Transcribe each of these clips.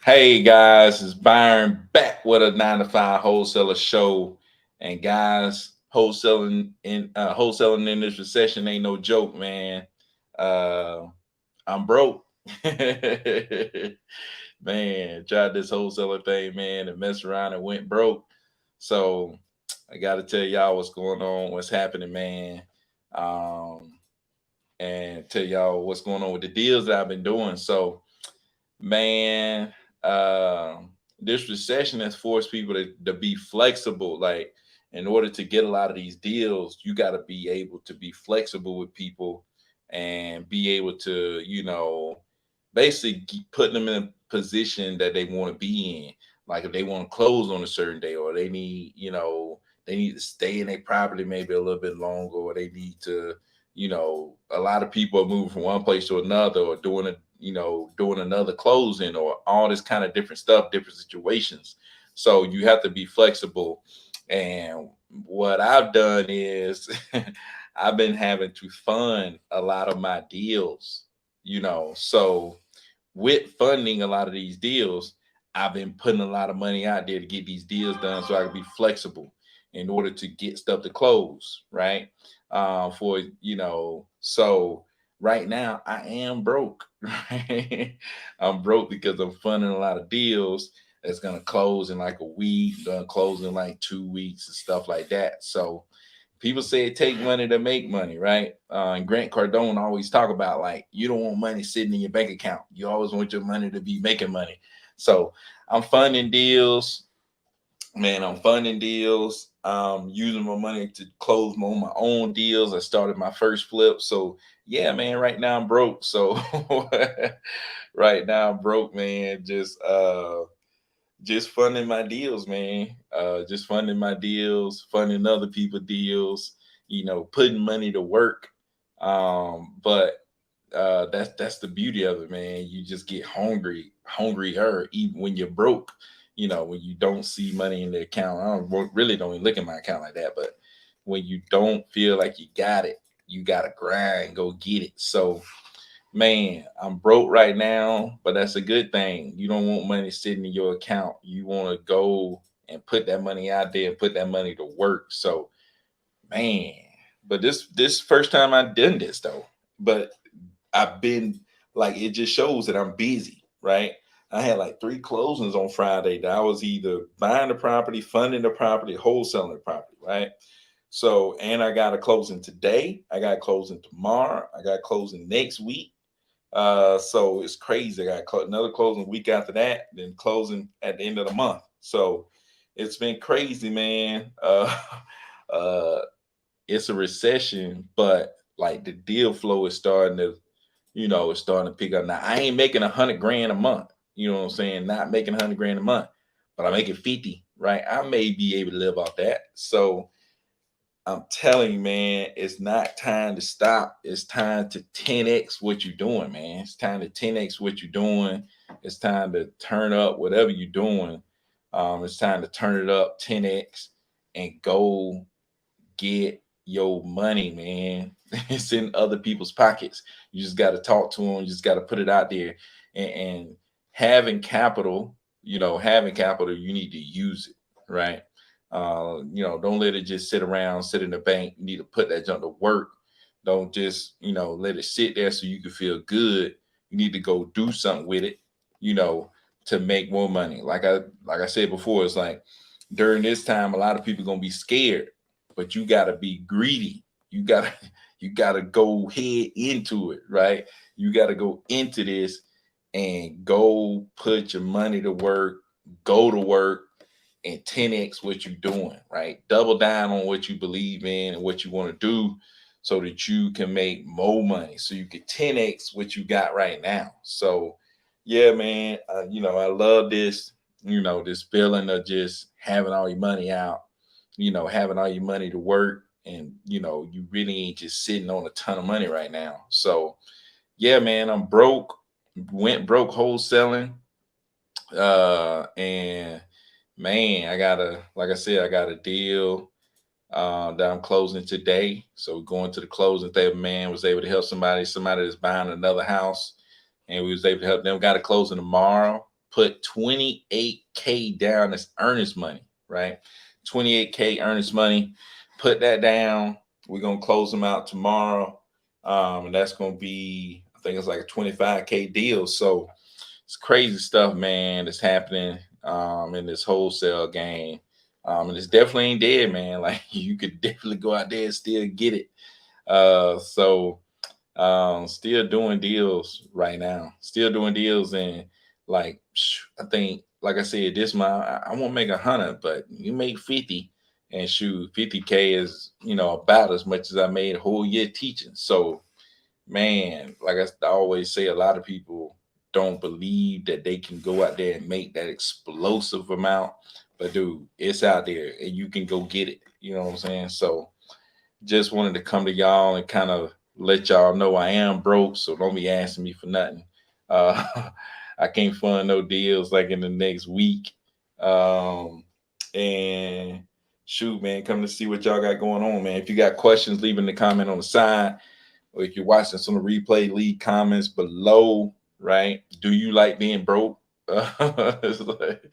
Hey guys, it's Byron back with a 9 to 5 wholesaler show. And guys, wholesaling in this recession ain't no joke, man. Uh I'm broke. Man, tried this wholesaler thing, man, and messed around and went broke. So I gotta tell y'all what's going on, what's happening, man. Um, and tell y'all what's going on with the deals that I've been doing. So man, this recession has forced people to be flexible. Like, in order to get a lot of these deals, you got to be able to be flexible with people and be able to, basically put them in a position that they want to be in. Like, if they want to close on a certain day, or they need, they need to stay in their property maybe a little bit longer, or they need to, a lot of people are moving from one place to another, or doing another closing, or all this kind of different stuff, different situations. So you have to be flexible. And what I've done is I've been having to fund a lot of my deals, so with funding a lot of these deals, I've been putting a lot of money out there to get these deals done so I can be flexible in order to get stuff to close, right? So right now I am broke, right? I'm broke because I'm funding a lot of deals that's gonna close in like a week, gonna close in like 2 weeks and stuff like that. So people say it take money to make money, right? And Grant Cardone always talk about, like, you don't want money sitting in your bank account. You always want your money to be making money. So I'm funding deals, man. I'm funding deals. Using my money to close my own deals. I started my first flip. So yeah, man. Right now I'm broke. So right now I'm broke, man. Just funding my deals, man. Just funding my deals, funding other people deals, putting money to work. But that's the beauty of it, man. You just get hungrier, even when you're broke. When you don't see money in the account. Really don't even look at my account like that. But when you don't feel like you got it, you gotta grind, go get it. So man, I'm broke right now, but that's a good thing. You don't want money sitting in your account. You want to go and put that money out there and put that money to work. So, man, but this first time I done this though. But I've been, like, it just shows that I'm busy, right? I had like 3 closings on Friday that I was either buying the property, funding the property, wholesaling the property, right? So, and I got a closing today. I got a closing tomorrow. I got a closing next week. So it's crazy. I got another closing week after that, then closing at the end of the month. So it's been crazy, man. Uh, it's a recession, but like the deal flow is starting to, it's starting to pick up. Now I ain't making 100 grand a month. You know what I'm saying? Not making 100 grand a month, but I'm making 50. Right? I may be able to live off that. So I'm telling you, man, it's not time to stop. It's time to 10x what you're doing, man. It's time to 10x what you're doing. It's time to turn up whatever you're doing. It's time to turn it up 10x and go get your money, man. It's in other people's pockets. You just got to talk to them. You just got to put it out there. And having capital, you need to use it, right? Don't let it just sit around, sit in the bank. You need to put that junk to work. Don't just, let it sit there so you can feel good. You need to go do something with it, you know, to make more money. Like I said before, it's like during this time, a lot of people gonna be scared, but you gotta be greedy. You gotta you gotta go head into it, right? You gotta go into this and go put your money to work, go to work, and 10x what you're doing, right? Double down on what you believe in and what you want to do so that you can make more money, so you can 10x what you got right now. So, yeah, man, I love this, this feeling of just having all your money out, having all your money to work. And, you really ain't just sitting on a ton of money right now. So, yeah, man, I'm broke, went broke wholesaling. And man, like I said, I got a deal that I'm closing today. So going to the closing table, man, was able to help somebody that's buying another house, and we was able to help them. Got a closing tomorrow. put 28K down as earnest money, right? 28K earnest money. Put that down. We're gonna close them out tomorrow. And that's gonna be, I think it's like a 25K deal. So it's crazy stuff, man, that's happening in this wholesale game. And it's definitely ain't dead, man. Like you could definitely go out there and still get it. Still doing deals right now. Still doing deals, and like I think, like I said, this month I won't make 100, but you make 50, and shoot, 50K is about as much as I made a whole year teaching. So man, like I always say, a lot of people don't believe that they can go out there and make that explosive amount, but dude, it's out there and you can go get it. You know what I'm saying? So just wanted to come to y'all and kind of let y'all know I am broke, so don't be asking me for nothing. Uh, I can't fund no deals like in the next week. Um, and shoot, man, come to see what y'all got going on, man. If you got questions, leave in the comment on the side, or if you're watching some of the replay, leave comments below. Right? Do you like being broke? It's like,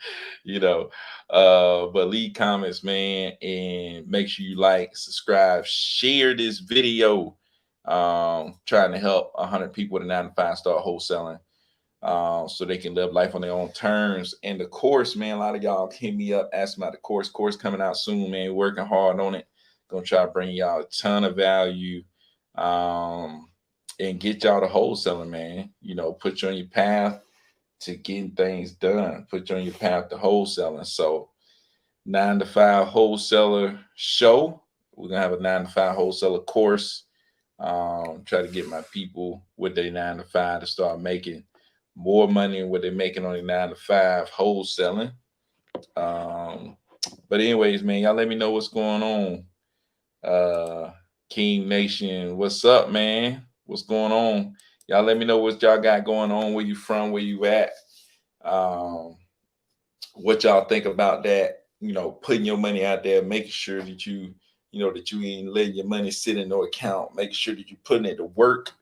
you know, but leave comments, man, and make sure you like, subscribe, share this video. Trying to help 100 people with a 9 to 5 start wholesaling, so they can live life on their own terms. And the course, man, a lot of y'all hit me up asking about the course. Course coming out soon, man. Working hard on it. Gonna try to bring y'all a ton of value, and get y'all to wholesaling, man. Put you on your path to getting things done. Put you on your path to wholesaling. So 9 to 5 wholesaler show. We're gonna have a 9 to 5 wholesaler course. Try to get my people with their 9 to 5 to start making more money than what they're making on their 9 to 5 wholesaling. But anyways, man, y'all let me know what's going on. King Nation, what's up, man? What's going on? Y'all let me know what y'all got going on, where you from, where you at. What y'all think about that, putting your money out there, making sure that that you ain't letting your money sit in no account, making sure that you're putting it to work.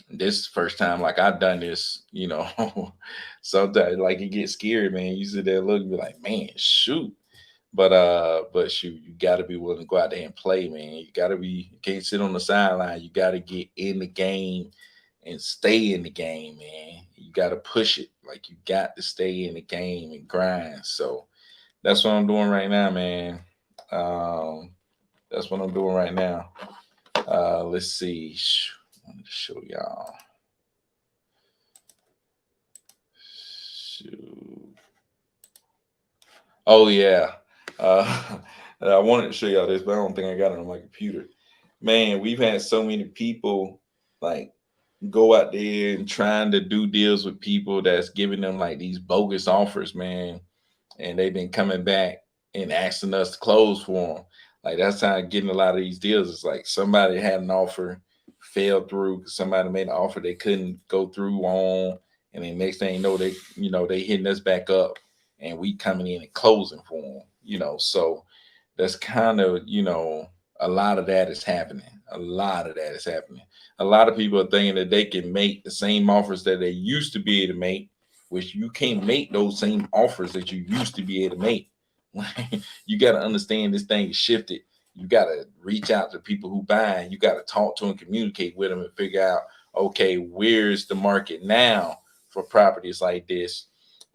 This is the first time like I've done this, sometimes like it gets scary, man. You sit there look and be like, man, shoot. But shoot, you gotta be willing to go out there and play, man. You can't sit on the sideline. You gotta get in the game and stay in the game, man. You gotta push it. Like you got to stay in the game and grind. So that's what I'm doing right now, man. That's what I'm doing right now. Let's see. I wanted to show y'all. Shoot. Oh yeah. I wanted to show y'all this, but I don't think I got it on my computer. Man, we've had so many people like go out there and trying to do deals with people that's giving them like these bogus offers, man. And they've been coming back and asking us to close for them. Like that's how I'm getting a lot of these deals. It's like somebody had an offer, fell through because somebody made an offer they couldn't go through on, and then next thing you know, they hitting us back up, and we coming in and closing for them. So that's kind of a lot of that is happening. A lot of that is happening. A lot of people are thinking that they can make the same offers that they used to be able to make, which you can't make those same offers that you used to be able to make. You got to understand this thing is shifted. You got to reach out to people who buy. You got to talk to them, communicate with them, and figure out, okay, where's the market now for properties like this?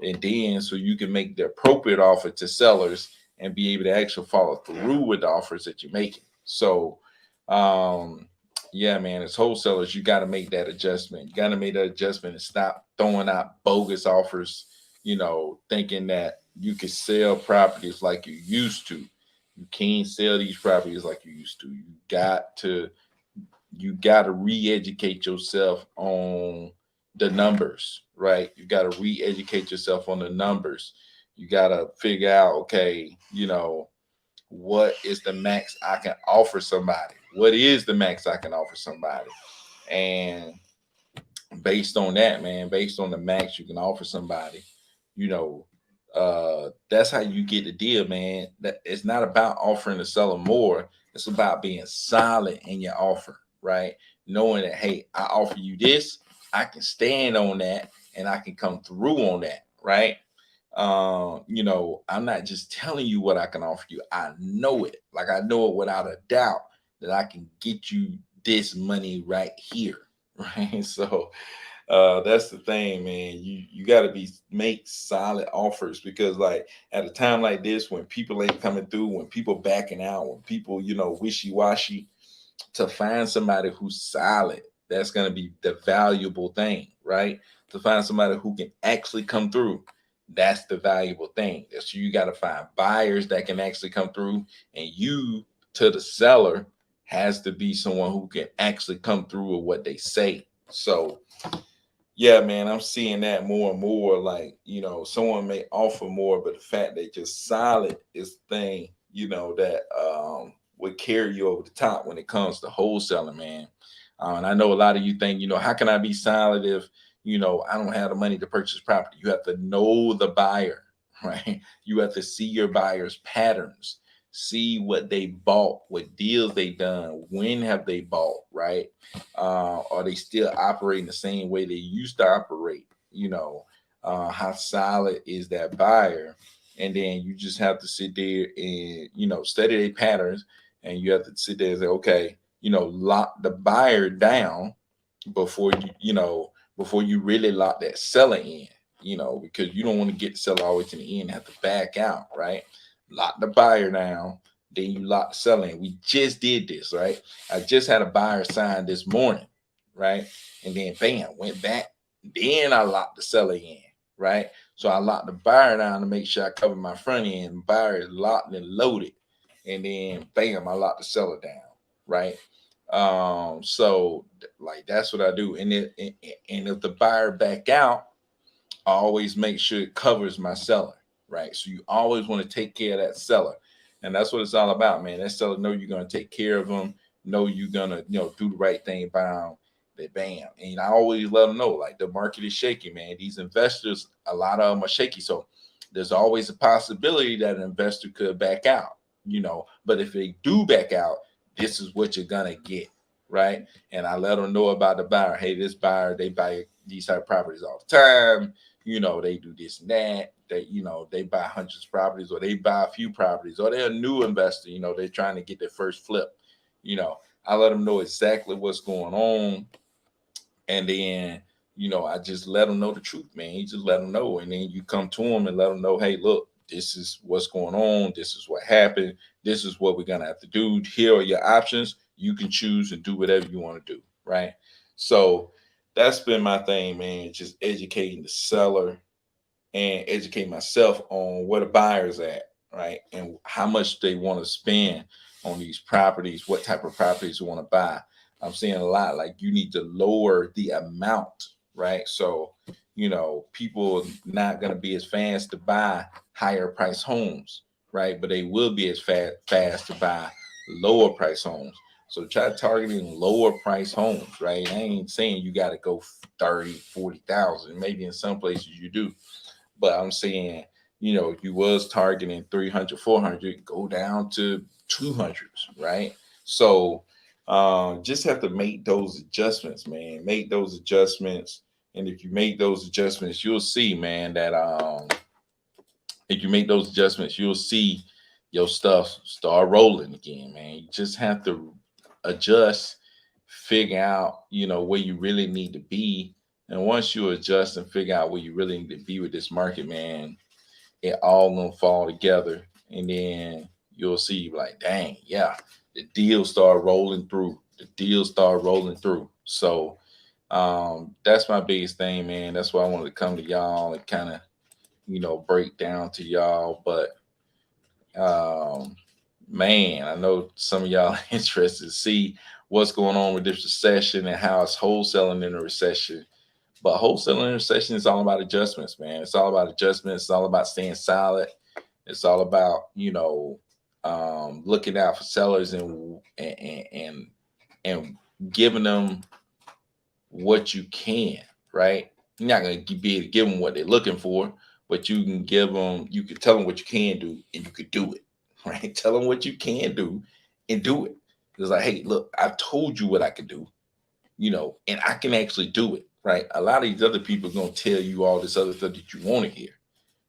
And then so you can make the appropriate offer to sellers and be able to actually follow through with the offers that you're making. So, yeah, man, as wholesalers, you got to make that adjustment. You got to make that adjustment and stop throwing out bogus offers, thinking that you can sell properties like you used to. You can't sell these properties like you used to. You got to re-educate yourself on the numbers, right? You got to re-educate yourself on the numbers. You got to figure out, okay, what is the max I can offer somebody? What is the max I can offer somebody? And based on that, man, based on the max you can offer somebody, that's how you get the deal, man. That it's not about offering the seller more. It's about being solid in your offer, right? Knowing that, hey, I offer you this, I can stand on that, and I can come through on that, right? I'm not just telling you what I can offer you. I know it. Like I know it without a doubt that I can get you this money right here. Right. So that's the thing, man. You gotta be make solid offers because like at a time like this when people ain't coming through, when people backing out, when people, wishy-washy, to find somebody who's solid, that's going to be the valuable thing, right? To find somebody who can actually come through, that's the valuable thing. So you got to find buyers that can actually come through, and you, to the seller, has to be someone who can actually come through with what they say. So yeah, man, I'm seeing that more and more. Like, someone may offer more, but the fact they just solid is the thing, that would carry you over the top when it comes to wholesaling, man. And I know a lot of you think, how can I be solid if, I don't have the money to purchase property? You have to know the buyer, right? You have to see your buyer's patterns, see what they bought, what deals they done, when have they bought, right? Are they still operating the same way they used to operate? How solid is that buyer? And then you just have to sit there and, study their patterns. And you have to sit there and say, okay, lock the buyer down before before you really lock that seller in, because you don't want to get the seller all the way to the end and have to back out, right? Lock the buyer down, then you lock the seller in. We just did this, right? I just had a buyer sign this morning, right? And then bam, went back. Then I locked the seller in, right? So I locked the buyer down to make sure I cover my front end. Buyer is locked and loaded. And then bam, I locked the seller down, right? So like that's what I do. And if the buyer back out, I always make sure it covers my seller, right? So you always want to take care of that seller, and that's what it's all about, man. That seller know you're gonna take care of them, know you're gonna do the right thing by them. That bam, and I always let them know like the market is shaky, man. These investors, a lot of them are shaky, so there's always a possibility that an investor could back out, But if they do back out, this is what you're gonna get, right? And I let them know about the buyer. Hey, this buyer, they buy these type of properties all the time. They do this and that. They buy hundreds of properties, or they buy a few properties, or they're a new investor. They're trying to get their first flip. You know, I let them know exactly what's going on, and then I just let them know the truth, man. You just let them know, and then you come to them and let them know, hey, look, this is what's going on. This is what happened. This is what we're gonna have to do. Here are your options. You can choose and do whatever you want to do, right? So that's been my thing, man. Just educating the seller and educate myself on where the buyer's at, right? And how much they want to spend on these properties, what type of properties you want to buy. I'm seeing a lot like you need to lower the amount, right? So, people are not going to be as fast to buy higher price homes, right? But they will be as fast to buy lower price homes. So try targeting lower price homes, right? I ain't saying you got to go 30, 40,000. Maybe in some places you do, but I'm saying, you was targeting 300, 400, go down to 200s, right? So just have to make those adjustments, man. Make those adjustments. And if you make those adjustments, you'll see, man, that if you make those adjustments, you'll see your stuff start rolling again, man. You just have to adjust, figure out, where you really need to be. And once you adjust and figure out where you really need to be with this market, man, it all gonna fall together. And then you'll see like, dang, yeah, the deals start rolling through. The deals start rolling through. So that's my biggest thing, man. That's why I wanted to come to y'all and kind of, break down to y'all. But um, man, I know some of y'all are interested to see what's going on with this recession and how it's wholesaling in a recession. But wholesaling in a recession is all about adjustments, man. It's all about adjustments. It's all about staying solid. It's all about looking out for sellers and giving them what you can, right? You're not going to be able to give them what they're looking for, but you can you can tell them what you can do and you could do it, right? Tell them what you can do and do it. It's like, hey, look, I told you what I could do, and I can actually do it. right? A lot of these other people are gonna tell you all this other stuff that you want to hear,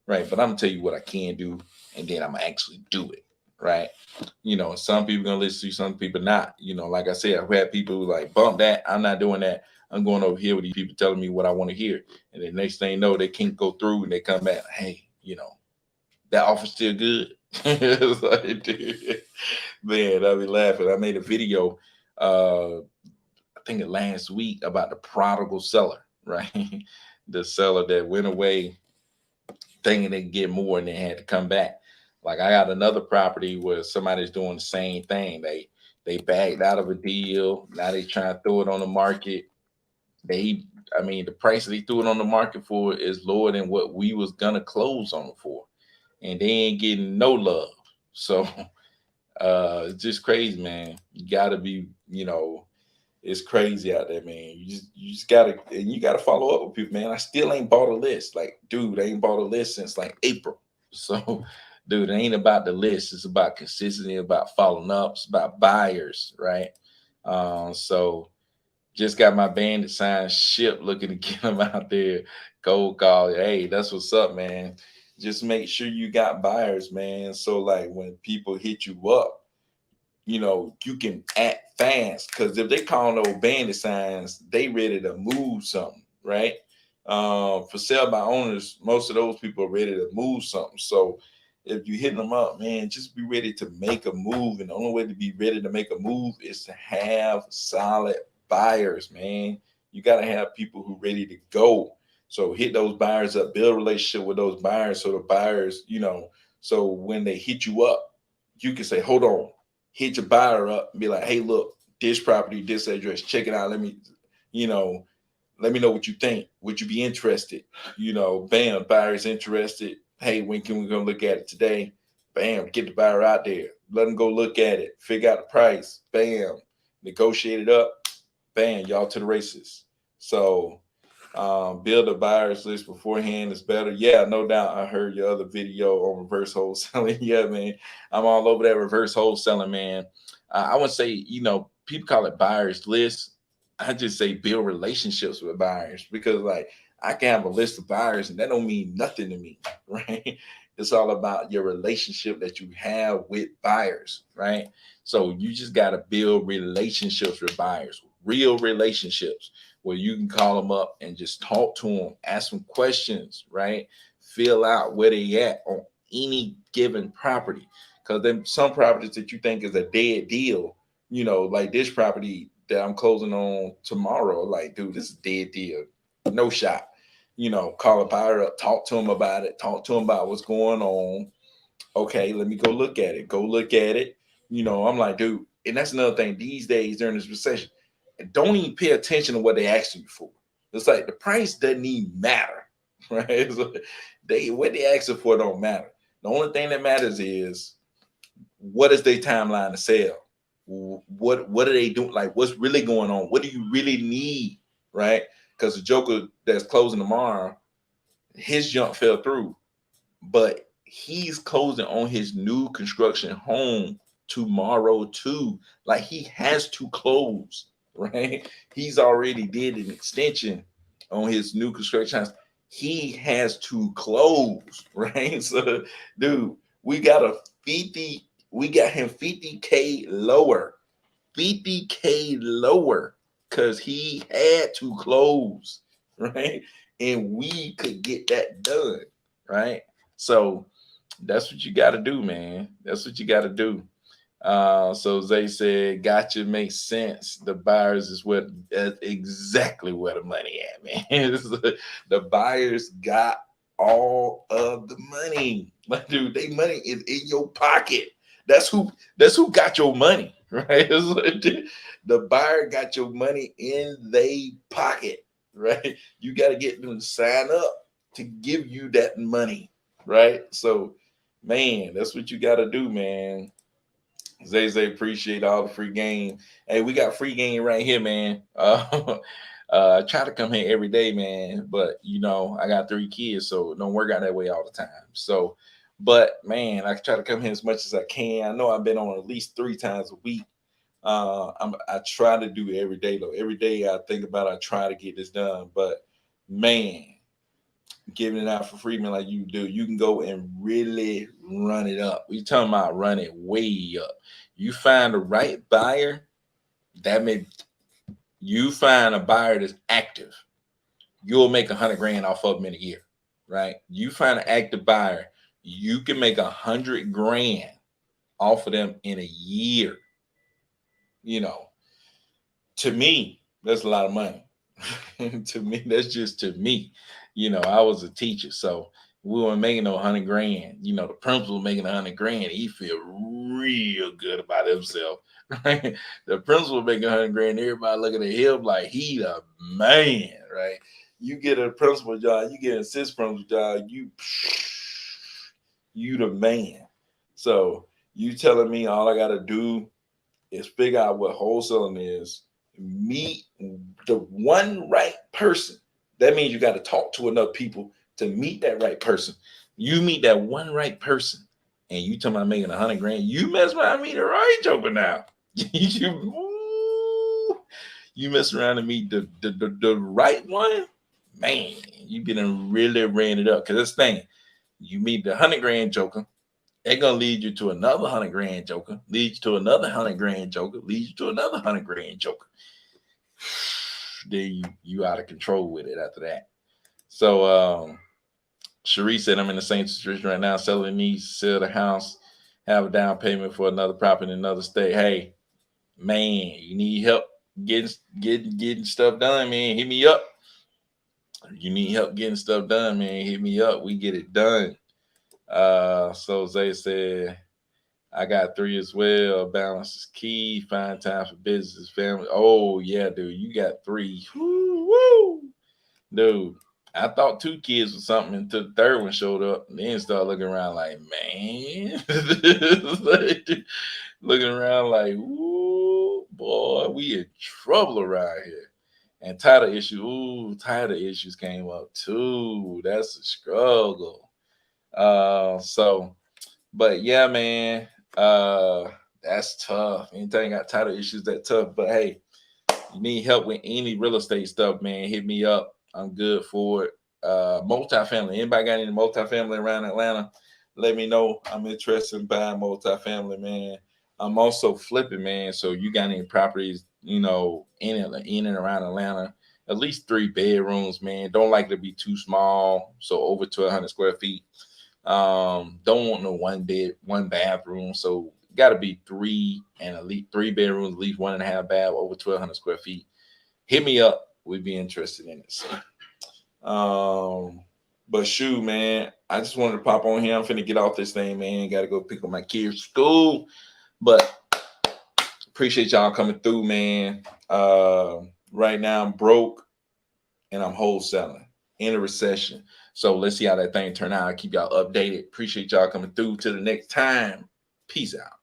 right? But I'm gonna tell you what I can do, and then I'm gonna actually do it, right? Some people gonna listen to you, some people not. Like I said, I've had people who like bump that. I'm not doing that. I'm going over here with these people telling me what I want to hear, and the next thing you know, they can't go through, and they come back, hey, that offer's still good. It's like, dude, man, I be laughing. I made a video, I think it last week about the prodigal seller, right? The seller that went away thinking they could get more and then had to come back. Like I got another property where somebody's doing the same thing. They backed out of a deal. Now they trying to throw it on the market. They, I mean, the price they threw it on the market for is lower than what we was gonna close on it for, and they ain't getting no love. So it's just crazy, man. You gotta be, it's crazy out there, man. You just gotta, and you gotta follow up with people, man. I still ain't bought a list. Like, dude, I ain't bought a list since like April. So, dude, it ain't about the list. It's about consistency, about following up, it's about buyers, right? So just got my bandit sign ship looking to get them out there. Cold call. Hey, that's what's up, man. Just make sure you got buyers, man. So like when people hit you up, you can act fast, because if they call those bandit signs, they ready to move something, right? For sale by owners, most of those people are ready to move something. So if you hitting them up, man, just be ready to make a move. And the only way to be ready to make a move is to have solid buyers, man. You got to have people who ready to go. So hit those buyers up, build a relationship with those buyers. So the buyers, so when they hit you up, you can say, hold on, hit your buyer up and be like, hey, look, this property, this address, check it out. You know, let me know what you think. Would you be interested? Bam, buyer's interested. Hey, when can we go look at it today? Bam, get the buyer out there. Let them go look at it. Figure out the price. Bam, negotiate it up. Bam, y'all to the races. So build a buyer's list beforehand is better. Yeah, no doubt. I heard your other video on reverse wholesaling. Yeah, man, I'm all over that reverse wholesaling, man. I would say, people call it buyer's list. I just say build relationships with buyers, because like I can have a list of buyers and that don't mean nothing to me, right? It's all about your relationship that you have with buyers, right? So you just got to build relationships with buyers, real relationships, where you can call them up and just talk to them, ask them questions, right? Fill out where they at on any given property. Because then some properties that you think is a dead deal, like this property that I'm closing on tomorrow, like, dude, this is a dead deal. No shot. Call a buyer up, talk to them about it, talk to them about what's going on. Okay, let me go look at it. Go look at it. I'm like, dude, and that's another thing these days during this recession. Don't even pay attention to what they asking you for. It's like the price doesn't even matter, right? So what they asking for don't matter. The only thing that matters is what is their timeline to sell. What are they doing? Like, what's really going on? What do you really need, right? Because the joker that's closing tomorrow, his jump fell through, but he's closing on his new construction home tomorrow too. Like he has to close, right? He's already did an extension on his new construction house. He has to close, right? So, dude, we got a 50, we got him 50K lower, 50K lower, because he had to close, right? And we could get that done, right? So that's what you got to do, man. That's what you got to do. So Zay said, "Gotcha, makes sense. The buyers is what exactly where the money at, man. The buyers got all of the money, like, dude. They money is in your pocket. That's who. That's who got your money, right? The buyer got your money in their pocket, right? You got to get them to sign up to give you that money, right? So, man, that's what you got to do, man. Zay, appreciate all the free game. Hey, we got free game right here, man. I try to come here every day, man, but I got 3 kids, so it don't work out that way all the time. So, but man, I try to come here as much as I can. I know I've been on at least 3 times a week, I try to do it every day though. Every day I think about it, I try to get this done. But man, giving it out for free, man, like you do, you can go and really run it up. We talking about run it way up. You find the right buyer, that may you find a buyer that's active, you'll make 100 grand off of them in a year, right? You find an active buyer, you can make 100 grand off of them in a year. You know, to me, that's a lot of money. To me, that's just to me. You know, I was a teacher, so we weren't making no 100 grand. You know, the principal making 100 grand, he feel real good about himself. Right? The principal making 100 grand, everybody looking at him like he the man, right? You get a principal job, you get an assistant principal job, you the man. So you telling me all I gotta do is figure out what wholesaling is, meet the one right person. That means you got to talk to enough people to meet that right person. You meet that one right person, and you talking about making 100 grand. You mess around me the right joker now. You mess around and meet the right one, man. You getting really ran it up. Cause this thing, you meet the 100 grand joker, they're gonna lead you to another 100 grand joker, lead you to another 100 grand joker, lead you to another 100 grand joker. Then you out of control with it after that. So Cherie said, I'm in the same situation right now, selling needs to sell the house, have a down payment for another property in another state. Hey, man, you need help getting stuff done, man. Hit me up. You need help getting stuff done, man. Hit me up. We get it done. So Zay said, I got 3 as well. Balance is key. Find time for business, family. Oh, yeah, dude. You got 3. Woo! Dude, I thought 2 kids was something until the third one showed up. And then start looking around like, man. Looking around like, ooh, boy, we in trouble around here. And title issues came up too. That's a struggle. But yeah, man, that's tough. Anything got title issues, that tough. But hey, you need help with any real estate stuff, man, hit me up. I'm good for it. Multifamily. Anybody got any multifamily around Atlanta? Let me know. I'm interested in buying multifamily, man. I'm also flipping, man. So you got any properties, in and around Atlanta? At least 3 bedrooms, man. Don't like to be too small. So over to 100 square feet. Don't want no 1 bed, 1 bathroom. So got to be 3 and at least 3 bedrooms, at least 1.5 bath, over 1,200 square feet. Hit me up. We'd be interested in it. So, but shoot, man, I just wanted to pop on here. I'm finna get off this thing, man. Got to go pick up my kids from school. But appreciate y'all coming through, man. Right now I'm broke and I'm wholesaling in a recession. So let's see how that thing turn out. I'll keep y'all updated. Appreciate y'all coming through. Till the next time. Peace out.